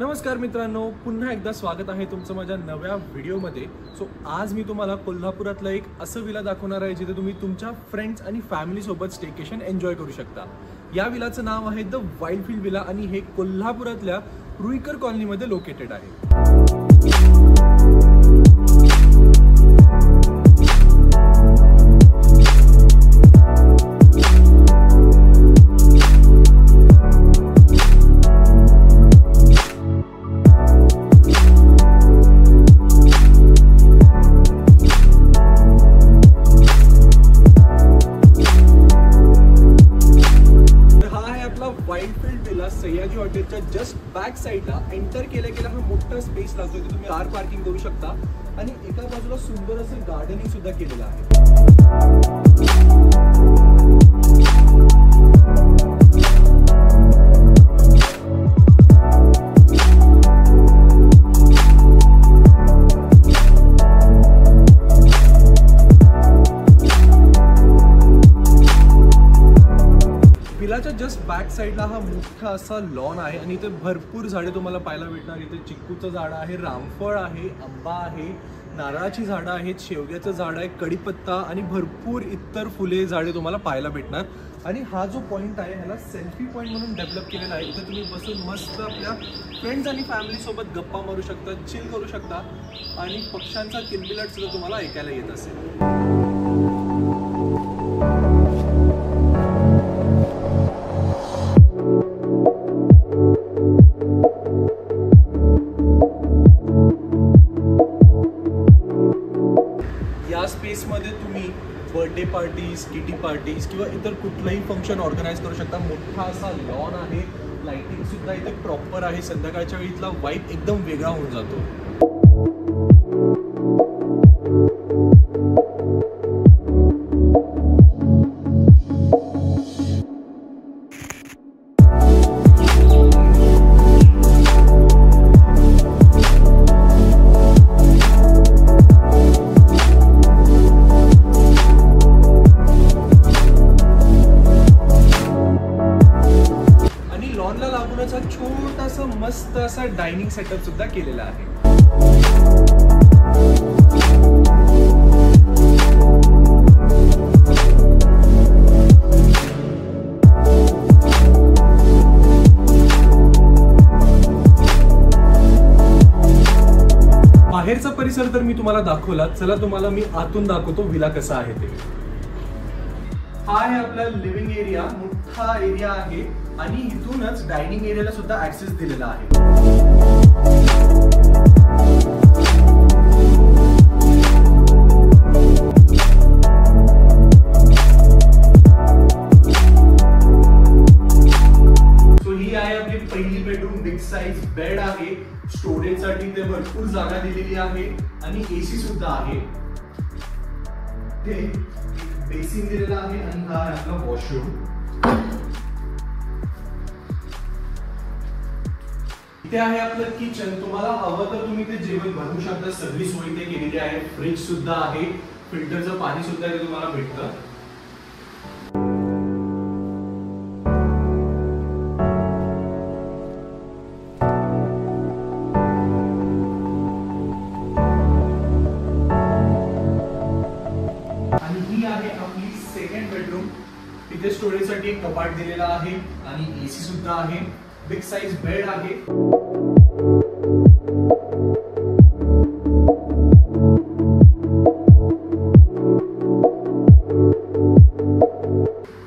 नमस्कार मित्रांनो, पुन्हा एकदा स्वागत आहे तुमचं माझ्या नव्या व्हिडिओमध्ये। सो आज मी तुम्हाला कोल्हापुरातलं एक असं विला दाखवणार आहे जिथे तुम्ही तुमच्या फ्रेंड्स आणि फॅमिली सोबत स्टेकेशन एन्जॉय करू शकता। या विलाचं नाव आहे द वाईल्डफील्ड विला आणि हे कोल्हापुरातल्या रुईकर कॉलनीमध्ये लोकेटेड आहे। वाईल्डफील्ड विला सह्याद्री हॉटेलच्या जस्ट बॅक साइडला एंटर केल्या हा मोठा स्पेस लागतो, तिथे तुम्ही कार पार्किंग करू शकता आणि एका बाजूला सुंदर असं गार्डनिंग सुद्धा केलेलं आहे। विलाच्या जस्ट बॅक साइडला हा मोठा असा लॉन आहे आणि इथे भरपूर झाडे तुम्हाला पाहायला भेटणार। इथे चिक्कूचं झाड आहे, रामफळ आहे, आंबा आहे, नारळाची झाडं आहेत, शेवग्याचं झाड आहे, कढीपत्ता आणि भरपूर इतर फुले झाडे तुम्हाला पाहायला भेटणार। आणि हा जो पॉईंट आहे ह्याला सेल्फी पॉईंट म्हणून डेव्हलप केलेला आहे। इथे तुम्ही बसून मस्त आपल्या फ्रेंड्स आणि फॅमिलीसोबत गप्पा मारू शकता, चिल करू शकता आणि पक्ष्यांचा किलबिलाट सुद्धा तुम्हाला ऐकायला येत असेल। या स्पेसमध्ये तुम्ही बर्थडे पार्टीज, किटी पार्टीज किंवा इतर कुठलंही फंक्शन ऑर्गनाईज करू शकता। मोठा असा लॉन आहे, लाइटिंग सुद्धा इथे प्रॉपर आहे। संध्याकाळच्या वेळी इथला वाईब एकदम वेगळा होऊन जातो। लॉनला लागूनच हा छोटासा मस्त असा डायनिंग सेटअप सुद्धा केलेला आहे। बाहेरचा परिसर तर मी तुम्हाला दाखवला, चला तुम्हाला मी आतून दाखवतो विला कसा आहे ते। हा आहे आपला लिव्हिंग एरिया, मोठा एरिया आहे आणि इथूनच डायनिंग एरियाला सुद्धा ऍक्सेस दिलेला आहे। सो ही आहे आपली पहिली बेडरूम, बिग साइज बेड आहे, स्टोरेज साठी ते भरपूर जागा दिलेली आहे आणि एसी सुद्धा आहे। बेसिन दिलेला आहे आणि हा आहे आपला वॉशरूम। इथे आहे आपलं किचन, तुम्हाला हवं तर तुम्ही ते जेवण बनवू शकता, सगळी सोय इथे केलेली आहे। फ्रीज सुद्धा आहे, फिल्टरचं पाणी सुद्धा इथे तुम्हाला भेटतं। आणि ही आहे आपली सेकंड बेडरूम, इथे स्टोरेज साठी एक कपाट दिलेला आहे आणि एसी सुद्धा आहे, बिग साइज बेड आहे।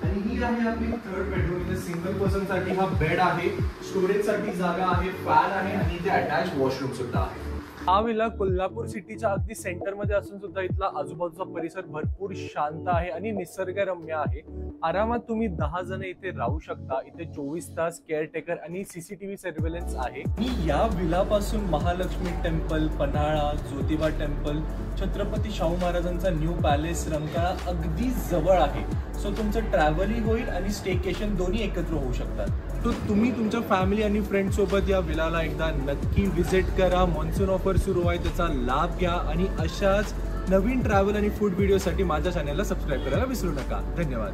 आणि ही आहे आपली थर्ड बेडरूम, इथे सिंगल पर्सन साठी हा बेड आहे, स्टोरेज साठी जागा आहे, फॅन आहे आणि इथे अटॅच वॉशरूम सुद्धा आहे। हा विला कोल्हापूर सिटीच्या अगदी सेंटर मध्ये असून सुद्धा इथला आजूबाजूचा परिसर भरपूर शांत आहे आणि निसर्गरम्य आहे। आरामात तुम्ही 10 जण इथे राहू शकता। इथे 24 तास केअरटेकर आणि सीसीटीव्ही सर्व्हेलन्स आहे। या विलापासून महालक्ष्मी टेम्पल, पन्हाळा, ज्योतिबा टेम्पल, छत्रपती शाहू महाराजांचा न्यू पॅलेस, रंकाळा अगदी जवळ आहे। सो तुमचं ट्रॅव्हलही होईल आणि स्टेकेशन दोन्ही एकत्र होऊ शकतात। तो तुम्ही तुमच्या फॅमिली आणि फ्रेंड सोबत या विलाला एकदा नक्की विजिट करा। मॉन्सून ऑफर सुरू आहे, त्याचा लाभ घ्या आणि अशाच नवीन ट्रॅव्हल आणि फूड व्हिडिओसाठी माझ्या चॅनलला सबस्क्राईब करायला विसरू नका। धन्यवाद।